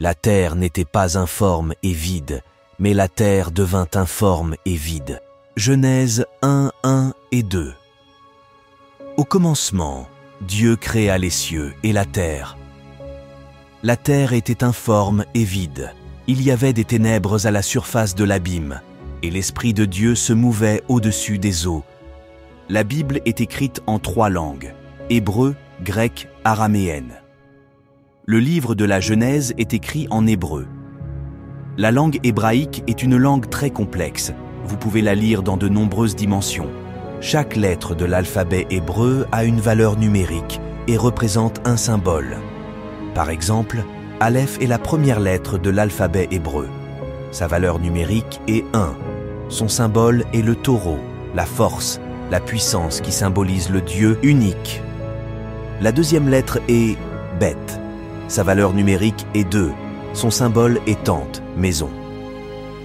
La terre n'était pas informe et vide, mais la terre devint informe et vide. Genèse 1, 1 et 2. Au commencement, Dieu créa les cieux et la terre. La terre était informe et vide. Il y avait des ténèbres à la surface de l'abîme, et l'Esprit de Dieu se mouvait au-dessus des eaux. La Bible est écrite en 3 langues, hébreu, grec, araméenne. Le livre de la Genèse est écrit en hébreu. La langue hébraïque est une langue très complexe. Vous pouvez la lire dans de nombreuses dimensions. Chaque lettre de l'alphabet hébreu a une valeur numérique et représente un symbole. Par exemple, Aleph est la première lettre de l'alphabet hébreu. Sa valeur numérique est 1. Son symbole est le taureau, la force, la puissance qui symbolise le Dieu unique. La deuxième lettre est Bet. Sa valeur numérique est 2. Son symbole est tente, maison.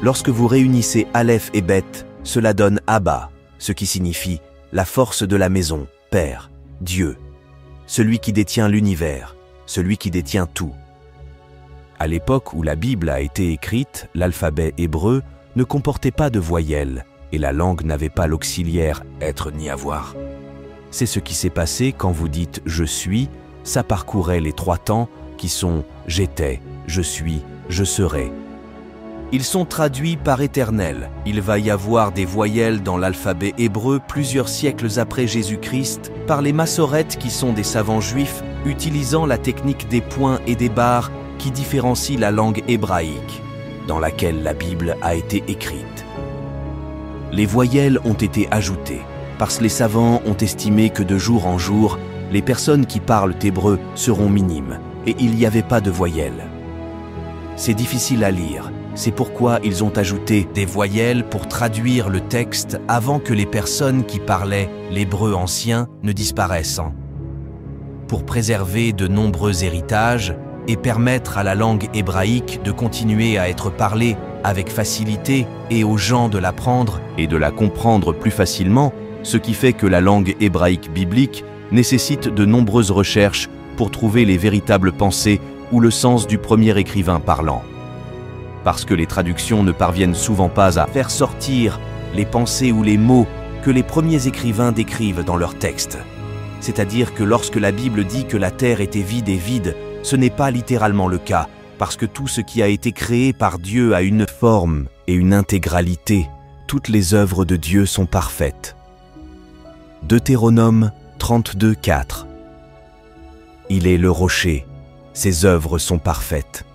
Lorsque vous réunissez Aleph et Bet, cela donne Abba, ce qui signifie la force de la maison, Père, Dieu, celui qui détient l'univers, celui qui détient tout. À l'époque où la Bible a été écrite, l'alphabet hébreu ne comportait pas de voyelles et la langue n'avait pas l'auxiliaire être ni avoir. C'est ce qui s'est passé quand vous dites « je suis », ça parcourait les 3 temps qui sont « j'étais »,« je suis »,« je serai ». Ils sont traduits par éternel. Il va y avoir des voyelles dans l'alphabet hébreu plusieurs siècles après Jésus-Christ par les massorètes qui sont des savants juifs utilisant la technique des points et des barres qui différencie la langue hébraïque dans laquelle la Bible a été écrite. Les voyelles ont été ajoutées parce que les savants ont estimé que de jour en jour, les personnes qui parlent hébreu seront minimes et il n'y avait pas de voyelles. C'est difficile à lire, c'est pourquoi ils ont ajouté des voyelles pour traduire le texte avant que les personnes qui parlaient l'hébreu ancien ne disparaissent. Pour préserver de nombreux héritages et permettre à la langue hébraïque de continuer à être parlée avec facilité et aux gens de l'apprendre et de la comprendre plus facilement, ce qui fait que la langue hébraïque biblique nécessite de nombreuses recherches pour trouver les véritables pensées ou le sens du premier écrivain parlant. Parce que les traductions ne parviennent souvent pas à faire sortir les pensées ou les mots que les premiers écrivains décrivent dans leurs textes. C'est-à-dire que lorsque la Bible dit que la terre était vide et vide, ce n'est pas littéralement le cas, parce que tout ce qui a été créé par Dieu a une forme et une intégralité. Toutes les œuvres de Dieu sont parfaites. Deutéronome 32, 4. Il est le rocher, ses œuvres sont parfaites.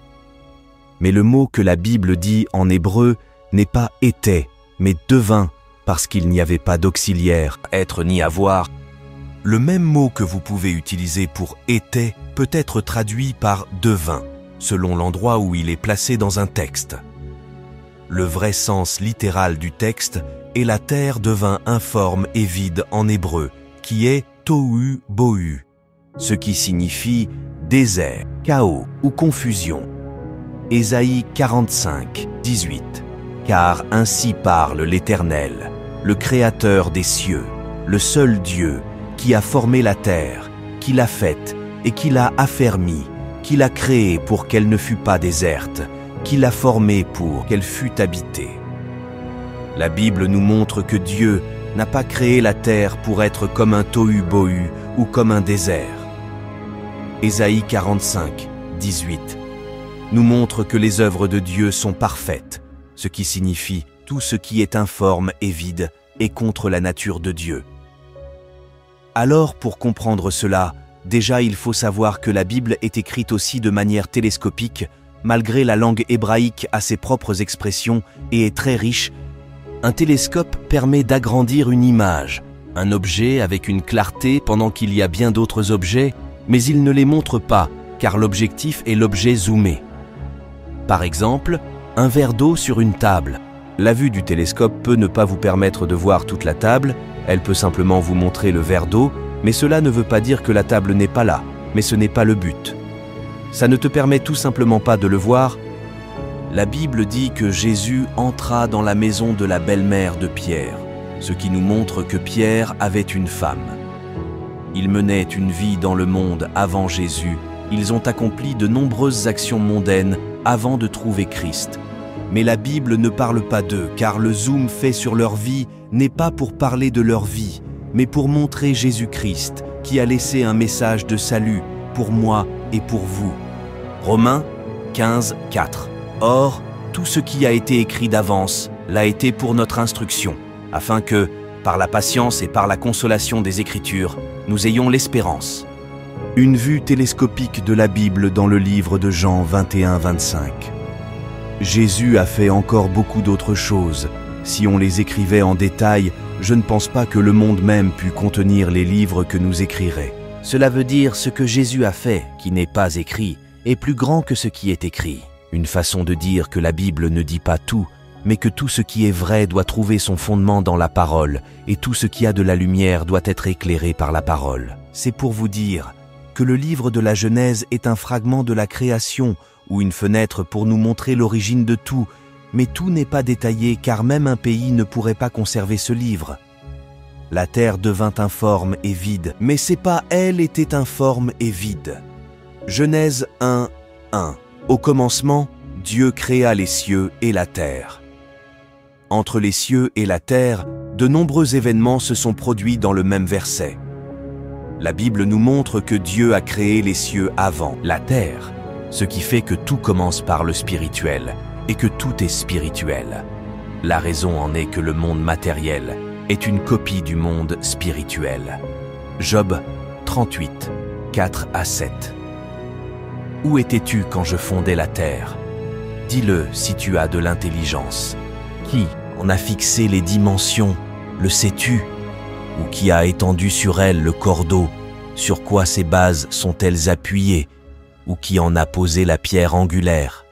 Mais le mot que la Bible dit en hébreu n'est pas « était », mais « devint », parce qu'il n'y avait pas d'auxiliaire, être ni avoir. Le même mot que vous pouvez utiliser pour « était » peut être traduit par « devint », selon l'endroit où il est placé dans un texte. Le vrai sens littéral du texte est « la terre devint informe et vide » en hébreu, qui est « tohu bohu », ce qui signifie « désert », « chaos » ou « confusion ». Ésaïe 45, 18. Car ainsi parle l'Éternel, le Créateur des cieux, le seul Dieu, qui a formé la terre, qui l'a faite et qui l'a affermie, qui l'a créée pour qu'elle ne fût pas déserte, qui l'a formée pour qu'elle fût habitée. La Bible nous montre que Dieu n'a pas créé la terre pour être comme un tohu-bohu ou comme un désert. Ésaïe 45, 18 nous montre que les œuvres de Dieu sont parfaites, ce qui signifie tout ce qui est informe et vide est contre la nature de Dieu. Alors, pour comprendre cela, déjà il faut savoir que la Bible est écrite aussi de manière télescopique, malgré la langue hébraïque a ses propres expressions et est très riche. Un télescope permet d'agrandir une image, un objet avec une clarté pendant qu'il y a bien d'autres objets, mais il ne les montre pas, car l'objectif est l'objet zoomé. Par exemple, un verre d'eau sur une table. La vue du télescope peut ne pas vous permettre de voir toute la table, elle peut simplement vous montrer le verre d'eau, mais cela ne veut pas dire que la table n'est pas là, mais ce n'est pas le but. Ça ne te permet tout simplement pas de le voir. La Bible dit que Jésus entra dans la maison de la belle-mère de Pierre, ce qui nous montre que Pierre avait une femme. Ils menaient une vie dans le monde avant Jésus, ils ont accompli de nombreuses actions mondaines avant de trouver Christ. Mais la Bible ne parle pas d'eux, car le zoom fait sur leur vie n'est pas pour parler de leur vie, mais pour montrer Jésus-Christ, qui a laissé un message de salut pour moi et pour vous. Romains 15, 4. Or, tout ce qui a été écrit d'avance l'a été pour notre instruction, afin que, par la patience et par la consolation des Écritures, nous ayons l'espérance. Une vue télescopique de la Bible dans le livre de Jean 21-25. Jésus a fait encore beaucoup d'autres choses. Si on les écrivait en détail, je ne pense pas que le monde même pût contenir les livres que nous écrirait. Cela veut dire ce que Jésus a fait, qui n'est pas écrit, est plus grand que ce qui est écrit. Une façon de dire que la Bible ne dit pas tout, mais que tout ce qui est vrai doit trouver son fondement dans la parole, et tout ce qui a de la lumière doit être éclairé par la parole. C'est pour vous dire que le livre de la Genèse est un fragment de la création, ou une fenêtre pour nous montrer l'origine de tout, mais tout n'est pas détaillé car même un pays ne pourrait pas conserver ce livre. La terre devint informe et vide, mais c'est pas elle était informe et vide. Genèse 1, 1. Au commencement, Dieu créa les cieux et la terre. Entre les cieux et la terre, de nombreux événements se sont produits dans le même verset. La Bible nous montre que Dieu a créé les cieux avant la terre, ce qui fait que tout commence par le spirituel et que tout est spirituel. La raison en est que le monde matériel est une copie du monde spirituel. Job 38, 4 à 7. Où étais-tu quand je fondais la terre? Dis-le si tu as de l'intelligence. Qui en a fixé les dimensions? Le sais-tu? Ou qui a étendu sur elle le cordeau? Sur quoi ses bases sont-elles appuyées? Ou qui en a posé la pierre angulaire?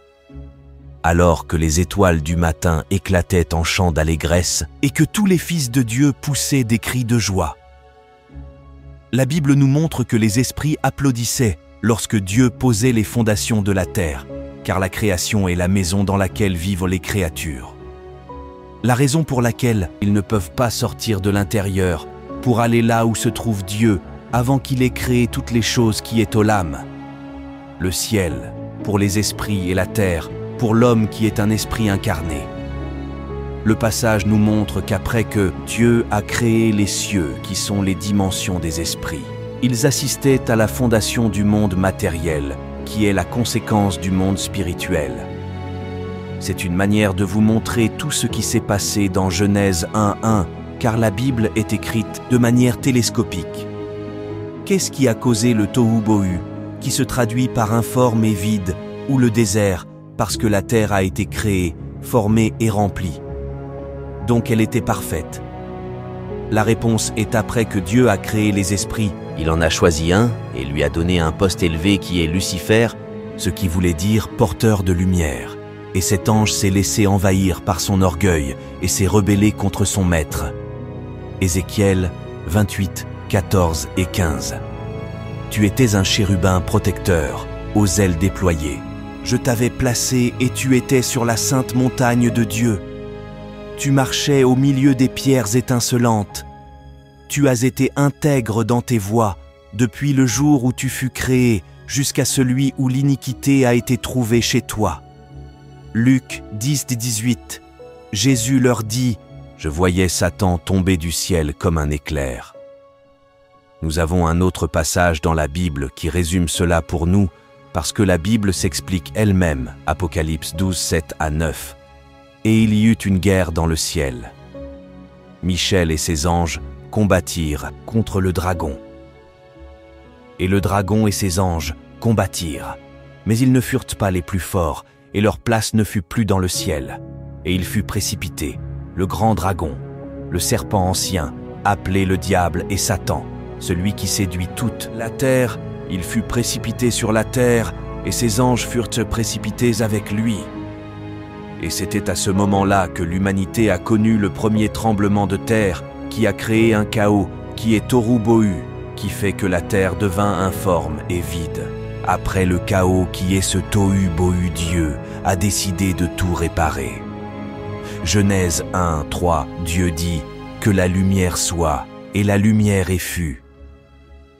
Alors que les étoiles du matin éclataient en chants d'allégresse et que tous les fils de Dieu poussaient des cris de joie. La Bible nous montre que les esprits applaudissaient lorsque Dieu posait les fondations de la terre, car la création est la maison dans laquelle vivent les créatures. La raison pour laquelle ils ne peuvent pas sortir de l'intérieur pour aller là où se trouve Dieu avant qu'il ait créé toutes les choses qui est aux lames. Le ciel, pour les esprits, et la terre, pour l'homme qui est un esprit incarné. Le passage nous montre qu'après que Dieu a créé les cieux, qui sont les dimensions des esprits, ils assistaient à la fondation du monde matériel, qui est la conséquence du monde spirituel. C'est une manière de vous montrer tout ce qui s'est passé dans Genèse 1:1, car la Bible est écrite de manière télescopique. Qu'est-ce qui a causé le tohu-bohu, qui se traduit par informe et vide, ou le désert, parce que la terre a été créée, formée et remplie? Donc elle était parfaite. La réponse est après que Dieu a créé les esprits. Il en a choisi un et lui a donné un poste élevé qui est Lucifer, ce qui voulait dire porteur de lumière. Et cet ange s'est laissé envahir par son orgueil et s'est rebellé contre son maître. Ézéchiel 28, 14 et 15. Tu étais un chérubin protecteur, aux ailes déployées. Je t'avais placé et tu étais sur la sainte montagne de Dieu. Tu marchais au milieu des pierres étincelantes. Tu as été intègre dans tes voies, depuis le jour où tu fus créé, jusqu'à celui où l'iniquité a été trouvée chez toi. Luc 10, 18. Jésus leur dit, « Je voyais Satan tomber du ciel comme un éclair. » Nous avons un autre passage dans la Bible qui résume cela pour nous, parce que la Bible s'explique elle-même, Apocalypse 12, 7 à 9. Et il y eut une guerre dans le ciel. Michel et ses anges combattirent contre le dragon. Et le dragon et ses anges combattirent, mais ils ne furent pas les plus forts, et leur place ne fut plus dans le ciel. Et il fut précipité, le grand dragon, le serpent ancien, appelé le diable et Satan, celui qui séduit toute la terre. Il fut précipité sur la terre, et ses anges furent précipités avec lui. Et c'était à ce moment-là que l'humanité a connu le premier tremblement de terre, qui a créé un chaos, qui est tohu-bohu, qui fait que la terre devint informe et vide. Après le chaos qui est ce tohu-bohu, Dieu a décidé de tout réparer. Genèse 1, 3, Dieu dit « Que la lumière soit », et la lumière et fut.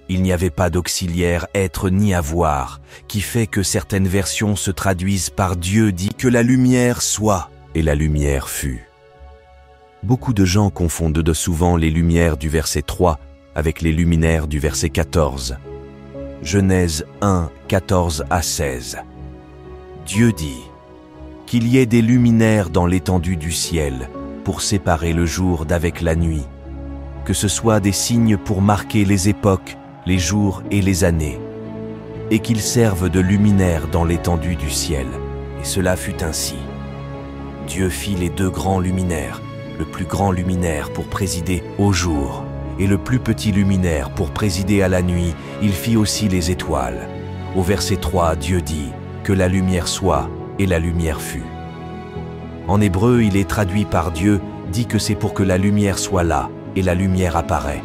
Il n'y avait pas d'auxiliaire être ni avoir, qui fait que certaines versions se traduisent par Dieu dit que la lumière soit, et la lumière fut. Beaucoup de gens confondent souvent les lumières du verset 3 avec les luminaires du verset 14. Genèse 1, 14 à 16. Dieu dit qu'il y ait des luminaires dans l'étendue du ciel pour séparer le jour d'avec la nuit, que ce soit des signes pour marquer les époques, les jours et les années, et qu'ils servent de luminaires dans l'étendue du ciel. Et cela fut ainsi. Dieu fit les deux grands luminaires, le plus grand luminaire pour présider au jour, et le plus petit luminaire pour présider à la nuit. Il fit aussi les étoiles. Au verset 3, Dieu dit que la lumière soit, et la lumière fut. En hébreu, il est traduit par Dieu, dit que c'est pour que la lumière soit là, et la lumière apparaît.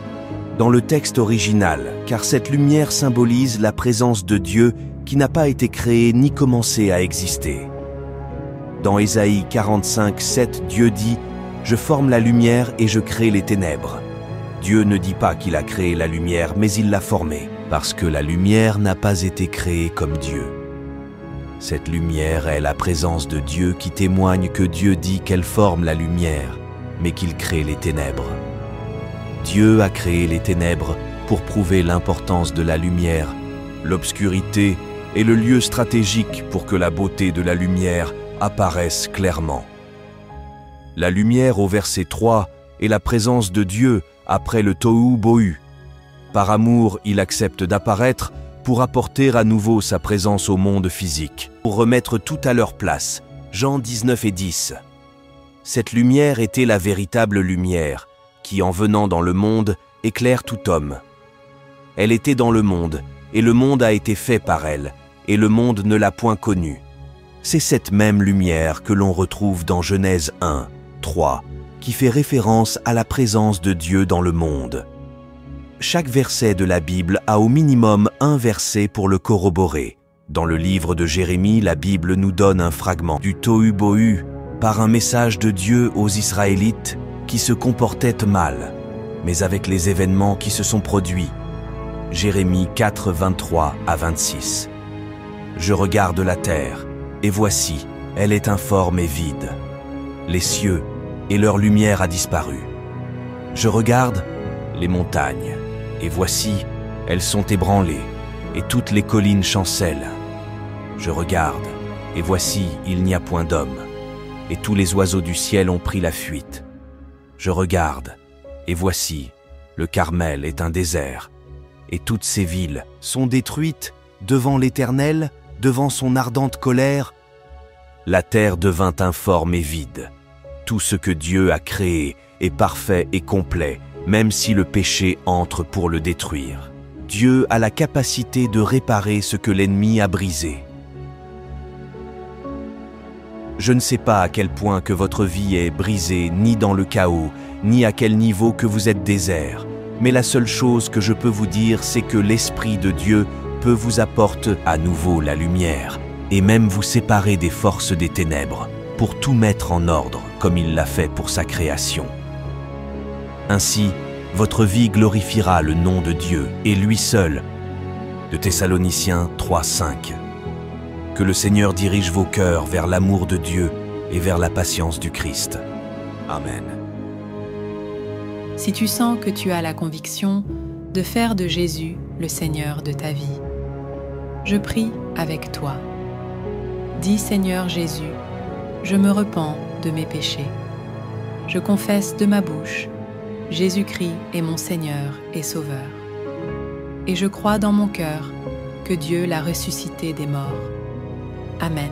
Dans le texte original, car cette lumière symbolise la présence de Dieu qui n'a pas été créée ni commencé à exister. Dans Ésaïe 45, 7, Dieu dit « Je forme la lumière et je crée les ténèbres ». Dieu ne dit pas qu'il a créé la lumière, mais il l'a formée, parce que la lumière n'a pas été créée comme Dieu. Cette lumière est la présence de Dieu qui témoigne que Dieu dit qu'elle forme la lumière, mais qu'il crée les ténèbres. Dieu a créé les ténèbres pour prouver l'importance de la lumière. L'obscurité est le lieu stratégique pour que la beauté de la lumière apparaisse clairement. La lumière au verset 3 est la présence de Dieu après le tohu bohu. Par amour, il accepte d'apparaître pour apporter à nouveau sa présence au monde physique, pour remettre tout à leur place. Jean 19 et 10. Cette lumière était la véritable lumière, qui, en venant dans le monde, éclaire tout homme. Elle était dans le monde, et le monde a été fait par elle, et le monde ne l'a point connue. C'est cette même lumière que l'on retrouve dans Genèse 1, 3, qui fait référence à la présence de Dieu dans le monde. Chaque verset de la Bible a au minimum un verset pour le corroborer. Dans le livre de Jérémie, la Bible nous donne un fragment du tohu bohu par un message de Dieu aux Israélites qui se comportaient mal, mais avec les événements qui se sont produits. Jérémie 4, 23 à 26. Je regarde la terre, et voici, elle est informe et vide. Les cieux et leur lumière a disparu. Je regarde les montagnes, et voici, elles sont ébranlées, et toutes les collines chancellent. Je regarde, et voici, il n'y a point d'homme, et tous les oiseaux du ciel ont pris la fuite. Je regarde, et voici, le Carmel est un désert, et toutes ces villes sont détruites devant l'Éternel, devant son ardente colère. La terre devint informe et vide. Tout ce que Dieu a créé est parfait et complet, même si le péché entre pour le détruire. Dieu a la capacité de réparer ce que l'ennemi a brisé. Je ne sais pas à quel point que votre vie est brisée, ni dans le chaos, ni à quel niveau que vous êtes désert. Mais la seule chose que je peux vous dire, c'est que l'Esprit de Dieu peut vous apporter à nouveau la lumière, et même vous séparer des forces des ténèbres, pour tout mettre en ordre, comme il l'a fait pour sa création. Ainsi, votre vie glorifiera le nom de Dieu, et lui seul. De Thessaloniciens 3, 5. Que le Seigneur dirige vos cœurs vers l'amour de Dieu et vers la patience du Christ. Amen. Si tu sens que tu as la conviction de faire de Jésus le Seigneur de ta vie, je prie avec toi. Dis Seigneur Jésus, je me repens de mes péchés. Je confesse de ma bouche, Jésus-Christ est mon Seigneur et Sauveur. Et je crois dans mon cœur que Dieu l'a ressuscité des morts. Amen.